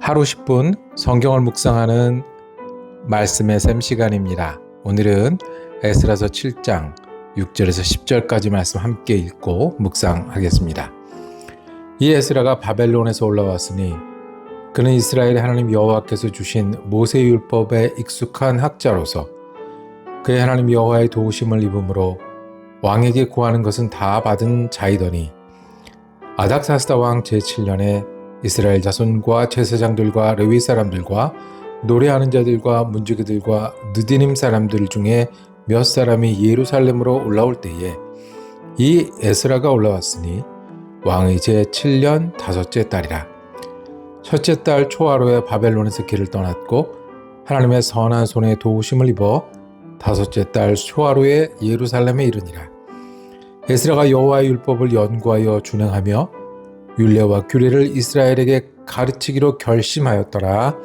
하루 10분 성경을 묵상하는 말씀의 샘 시간입니다. 오늘은 에스라서 7장 6절에서 10절까지 말씀 함께 읽고 묵상하겠습니다. 이 에스라가 바벨론에서 올라왔으니 그는 이스라엘의 하나님 여호와께서 주신 모세율법에 익숙한 학자로서 그의 하나님 여호와의 도우심을 입음으로 왕에게 구하는 것은 다 받은 자이더니 아닥사스다 왕 제7년에 이스라엘 자손과 제사장들과 레위 사람들과 노래하는 자들과 문지기들과 느디님 사람들 중에 몇 사람이 예루살렘으로 올라올 때에 이 에스라가 올라왔으니 왕의 제7년 다섯째 달이라. 첫째 달 초하루에 바벨론에서 길을 떠났고 하나님의 선한 손에 도우심을 입어 다섯째 달 초하루에 예루살렘에 이르니라. 에스라가 여호와의 율법을 연구하여 준행하며 율례와 규례를 이스라엘에게 가르치기로 결심하였더라.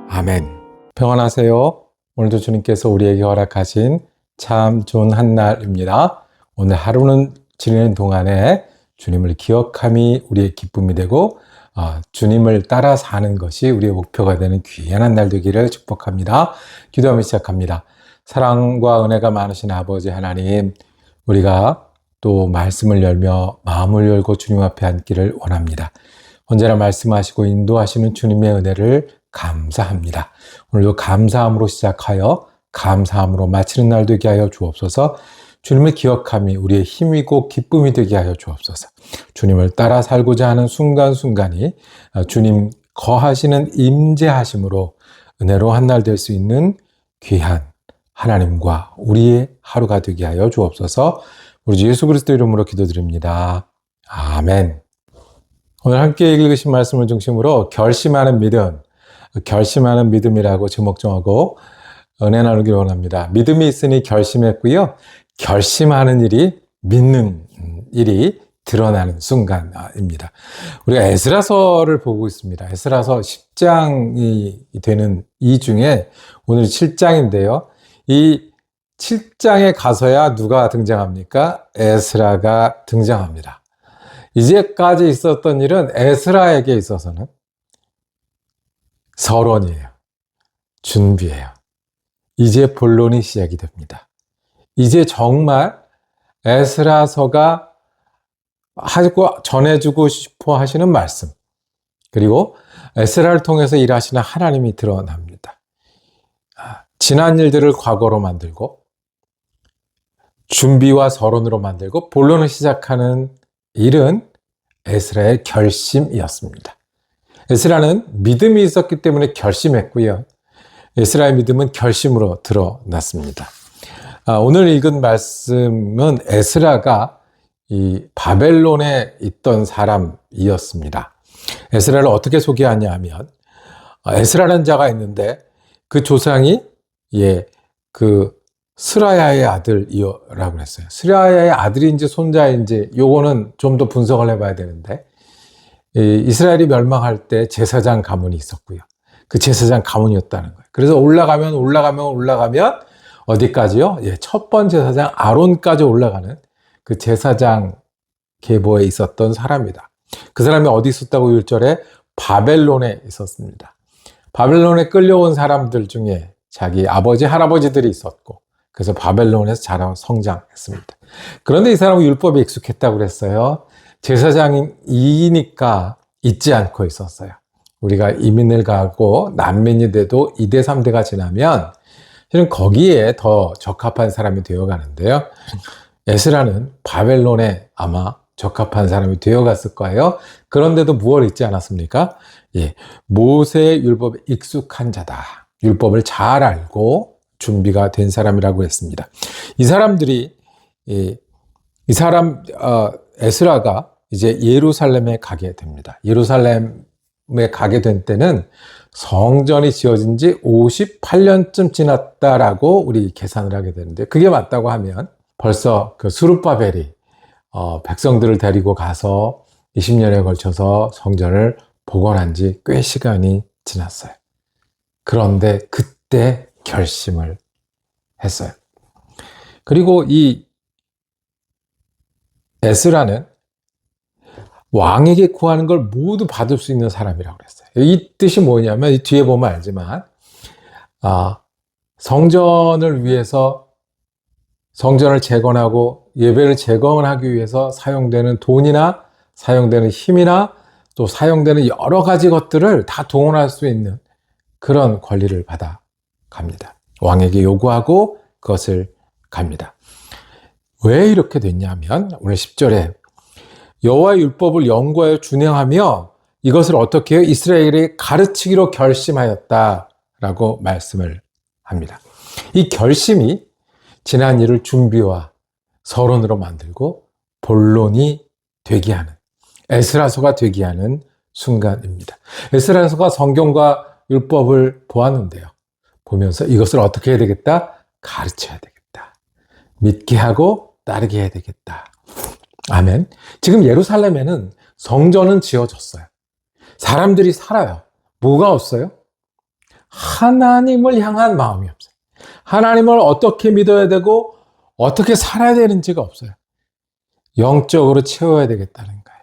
아멘. 평안하세요. 오늘도 주님께서 우리에게 허락하신 참 좋은 한날입니다. 오늘 하루는 지내는 동안에 주님을 기억함이 우리의 기쁨이 되고 주님을 따라 사는 것이 우리의 목표가 되는 귀한 한 날 되기를 축복합니다. 기도하며 시작합니다. 사랑과 은혜가 많으신 아버지 하나님, 우리가 또 말씀을 열며 마음을 열고 주님 앞에 앉기를 원합니다. 언제나 말씀하시고 인도하시는 주님의 은혜를 감사합니다. 오늘도 감사함으로 시작하여 감사함으로 마치는 날 되게 하여 주옵소서. 주님을 기억함이 우리의 힘이고 기쁨이 되게 하여 주옵소서. 주님을 따라 살고자 하는 순간순간이 주님 거하시는 임재하심으로 은혜로 한 날 될 수 있는 귀한 하나님과 우리의 하루가 되게 하여 주옵소서. 우리 주 예수 그리스도 이름으로 기도드립니다. 아멘. 오늘 함께 읽으신 말씀을 중심으로 결심하는 믿음이라고 제목 정하고 은혜 나누기를 원합니다. 믿음이 있으니 결심했고요. 결심하는 일이 믿는 일이 드러나는 순간입니다. 우리가 에스라서를 보고 있습니다. 에스라서 10장이 되는 이 중에 오늘 7장인데요. 이 7장에 가서야 누가 등장합니까? 에스라가 등장합니다. 이제까지 있었던 일은 에스라에게 있어서는 서론이에요. 준비예요. 이제 본론이 시작이 됩니다. 이제 정말 에스라서가 하고 전해주고 싶어 하시는 말씀, 그리고 에스라를 통해서 일하시는 하나님이 드러납니다. 지난 일들을 과거로 만들고 준비와 서론으로 만들고 본론을 시작하는 일은 에스라의 결심이었습니다. 에스라는 믿음이 있었기 때문에 결심했고요. 에스라의 믿음은 결심으로 드러났습니다. 오늘 읽은 말씀은 에스라가 이 바벨론에 있던 사람이었습니다. 에스라를 어떻게 소개하냐 하면 에스라라는 자가 있는데 그 조상이 스라야의 아들이라고 했어요. 스라야의 아들인지 손자인지 요거는 좀 더 분석을 해봐야 되는데, 이스라엘이 멸망할 때 제사장 가문이 있었고요. 그 제사장 가문이었다는 거예요. 그래서 올라가면 어디까지요? 첫 번째 제사장 아론까지 올라가는 그 제사장 계보에 있었던 사람이다. 그 사람이 어디 있었다고 1절에 바벨론에 있었습니다. 바벨론에 끌려온 사람들 중에 자기 아버지, 할아버지들이 있었고, 그래서 바벨론에서 자라고 성장했습니다. 그런데 이 사람은 율법에 익숙했다고 그랬어요. 제사장이니까 잊지 않고 있었어요. 우리가 이민을 가고 난민이 돼도 2대, 3대가 지나면 실은 거기에 더 적합한 사람이 되어가는데요. 에스라는 바벨론에 아마 적합한 사람이 되어갔을 거예요. 그런데도 무엇을 잊지 않았습니까? 모세의 율법에 익숙한 자다. 율법을 잘 알고 준비가 된 사람이라고 했습니다. 이 사람들이 에스라가 이제 예루살렘에 가게 됩니다. 예루살렘에 가게 된 때는 성전이 지어진 지 58년쯤 지났다라고 우리 계산을 하게 되는데, 그게 맞다고 하면 벌써 그 스룹바벨이 백성들을 데리고 가서 20년에 걸쳐서 성전을 복원한 지 꽤 시간이 지났어요. 그런데 그때 결심을 했어요. 그리고 이 에스라는 왕에게 구하는 걸 모두 받을 수 있는 사람이라고 그랬어요. 이 뜻이 뭐냐면 이 뒤에 보면 알지만 성전을 위해서 성전을 재건하고 예배를 재건하기 위해서 사용되는 돈이나 사용되는 힘이나 또 사용되는 여러 가지 것들을 다 동원할 수 있는 그런 권리를 받아 갑니다. 왕에게 요구하고 그것을 갑니다. 왜 이렇게 됐냐면 오늘 10절에 여호와의 율법을 연구하여 준행하며 이것을 어떻게 해요? 이스라엘이 가르치기로 결심하였다라고 말씀을 합니다. 이 결심이 지난 일을 준비와 서론으로 만들고 본론이 되게 하는 에스라서가 되게 하는 순간입니다. 에스라서가 성경과 율법을 보았는데요. 보면서 이것을 어떻게 해야 되겠다? 가르쳐야 되겠다. 믿게 하고 따르게 해야 되겠다. 아멘. 지금 예루살렘에는 성전은 지어졌어요. 사람들이 살아요. 뭐가 없어요? 하나님을 향한 마음이 없어요. 하나님을 어떻게 믿어야 되고 어떻게 살아야 되는지가 없어요. 영적으로 채워야 되겠다는 거예요.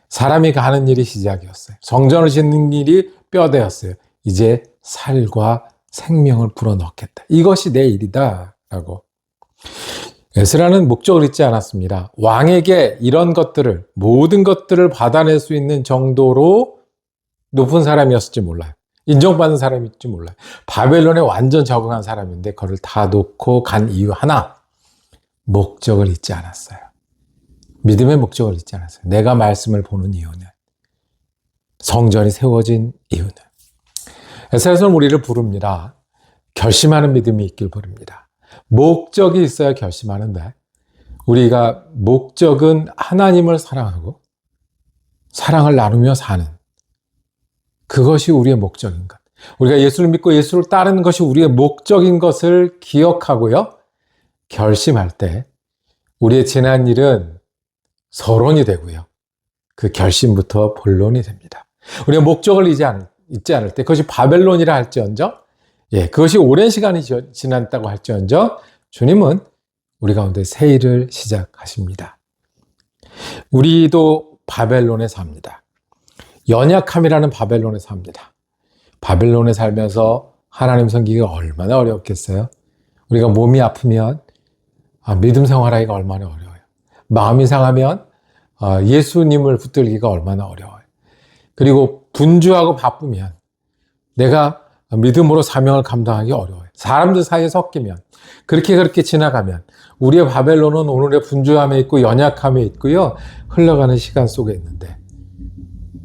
사람이 가는 일이 시작이었어요. 성전을 짓는 일이 뼈대였어요. 이제 살과 생명을 불어넣겠다. 이것이 내 일이다 라고. 에스라는 목적을 잊지 않았습니다. 왕에게 이런 것들을 모든 것들을 받아낼 수 있는 정도로 높은 사람이었을지 몰라요. 인정받는 사람일지 몰라요. 바벨론에 완전 적응한 사람인데 그걸 다 놓고 간 이유 하나, 목적을 잊지 않았어요. 믿음의 목적을 잊지 않았어요. 내가 말씀을 보는 이유는, 성전이 세워진 이유는. 에스라서는 우리를 부릅니다. 결심하는 믿음이 있길 부릅니다. 목적이 있어야 결심하는데 우리가 목적은 하나님을 사랑하고 사랑을 나누며 사는 그것이 우리의 목적인 것. 우리가 예수를 믿고 예수를 따르는 것이 우리의 목적인 것을 기억하고요. 결심할 때 우리의 지난 일은 서론이 되고요. 그 결심부터 본론이 됩니다. 우리가 목적을 잊지 않을 때 그것이 바벨론이라 할지언정 그것이 오랜 시간이 지났다고 할지언정 주님은 우리 가운데 새 일을 시작하십니다. 우리도 바벨론에 삽니다. 연약함이라는 바벨론에 삽니다. 바벨론에 살면서 하나님 섬기기가 얼마나 어렵겠어요? 우리가 몸이 아프면 믿음 생활하기가 얼마나 어려워요. 마음이 상하면 예수님을 붙들기가 얼마나 어려워요. 그리고 분주하고 바쁘면 내가 믿음으로 사명을 감당하기 어려워요. 사람들 사이에 섞이면 그렇게 지나가면 우리의 바벨론은 오늘의 분주함에 있고 연약함에 있고요. 흘러가는 시간 속에 있는데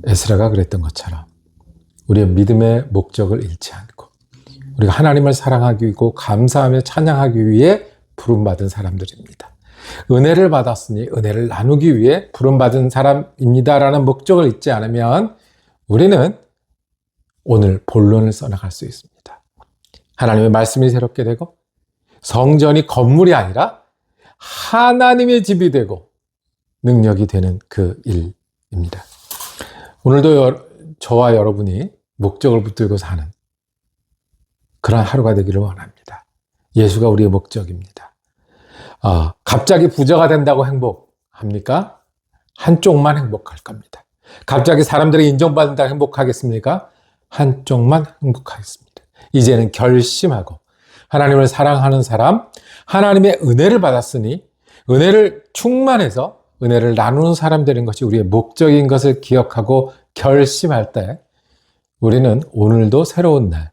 에스라가 그랬던 것처럼 우리의 믿음의 목적을 잃지 않고 우리가 하나님을 사랑하기 위고 감사하며 찬양하기 위해 부름받은 사람들입니다. 은혜를 받았으니 은혜를 나누기 위해 부름받은 사람입니다라는 목적을 잊지 않으면 우리는 오늘 본론을 써나갈 수 있습니다. 하나님의 말씀이 새롭게 되고 성전이 건물이 아니라 하나님의 집이 되고 능력이 되는 그 일입니다. 오늘도 저와 여러분이 목적을 붙들고 사는 그런 하루가 되기를 원합니다. 예수가 우리의 목적입니다. 갑자기 부자가 된다고 행복합니까? 한쪽만 행복할 겁니다. 갑자기 사람들이 인정받는다고 행복하겠습니까? 한쪽만 행복하겠습니다. 이제는 결심하고 하나님을 사랑하는 사람, 하나님의 은혜를 받았으니 은혜를 충만해서 은혜를 나누는 사람 되는 것이 우리의 목적인 것을 기억하고 결심할 때 우리는 오늘도 새로운 날,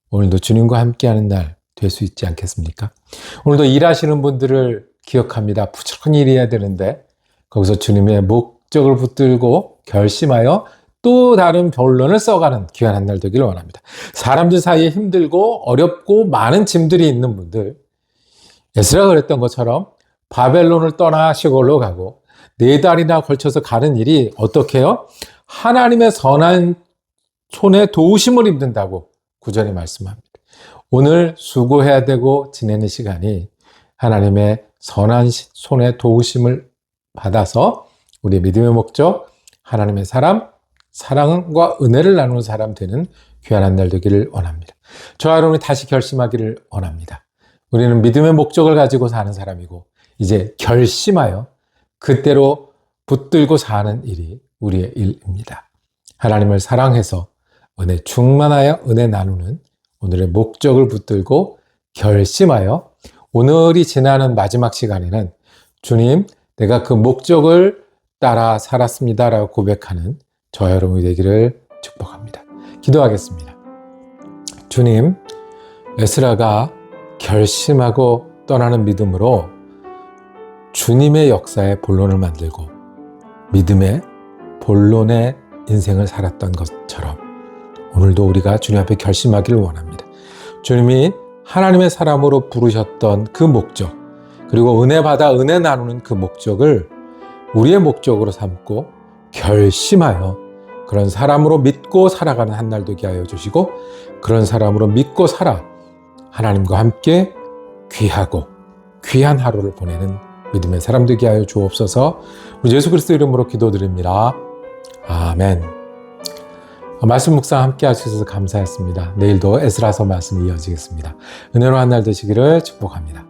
오늘도 주님과 함께하는 날 될 수 있지 않겠습니까? 오늘도 일하시는 분들을 기억합니다. 부지런히 일해야 되는데 거기서 주님의 목적을 붙들고 결심하여 또 다른 본론을 써가는 귀한 한 날 되기를 원합니다. 사람들 사이에 힘들고 어렵고 많은 짐들이 있는 분들, 에스라가 그랬던 것처럼 바벨론을 떠나 시골로 가고 4달이나 걸쳐서 가는 일이 어떻게 해요? 하나님의 선한 손에 도우심을 입는다고 구절에 말씀합니다. 오늘 수고해야 되고 지내는 시간이 하나님의 선한 손에 도우심을 받아서 우리의 믿음의 목적, 하나님의 사랑과 은혜를 나누는 사람 되는 귀한 한 날 되기를 원합니다. 저와 여러분이 다시 결심하기를 원합니다. 우리는 믿음의 목적을 가지고 사는 사람이고 이제 결심하여 그때로 붙들고 사는 일이 우리의 일입니다. 하나님을 사랑해서 은혜 충만하여 은혜 나누는 오늘의 목적을 붙들고 결심하여 오늘이 지나는 마지막 시간에는 주님, 내가 그 목적을 따라 살았습니다 라고 고백하는 저와 여러분이 되기를 축복합니다. 기도하겠습니다. 주님, 에스라가 결심하고 떠나는 믿음으로 주님의 역사의 본론을 만들고 믿음의 본론의 인생을 살았던 것처럼 오늘도 우리가 주님 앞에 결심하기를 원합니다. 주님이 하나님의 사람으로 부르셨던 그 목적, 그리고 은혜 받아 은혜 나누는 그 목적을 우리의 목적으로 삼고 결심하여 그런 사람으로 믿고 살아가는 한 날 되게 하여 주시고, 그런 사람으로 믿고 살아 하나님과 함께 귀하고 귀한 하루를 보내는 믿음의 사람 되게 하여 주옵소서. 우리 예수 그리스도 이름으로 기도드립니다. 아멘. 말씀 묵상 함께 하셔서 감사했습니다. 내일도 에스라서 말씀이 이어지겠습니다. 은혜로 한 날 되시기를 축복합니다.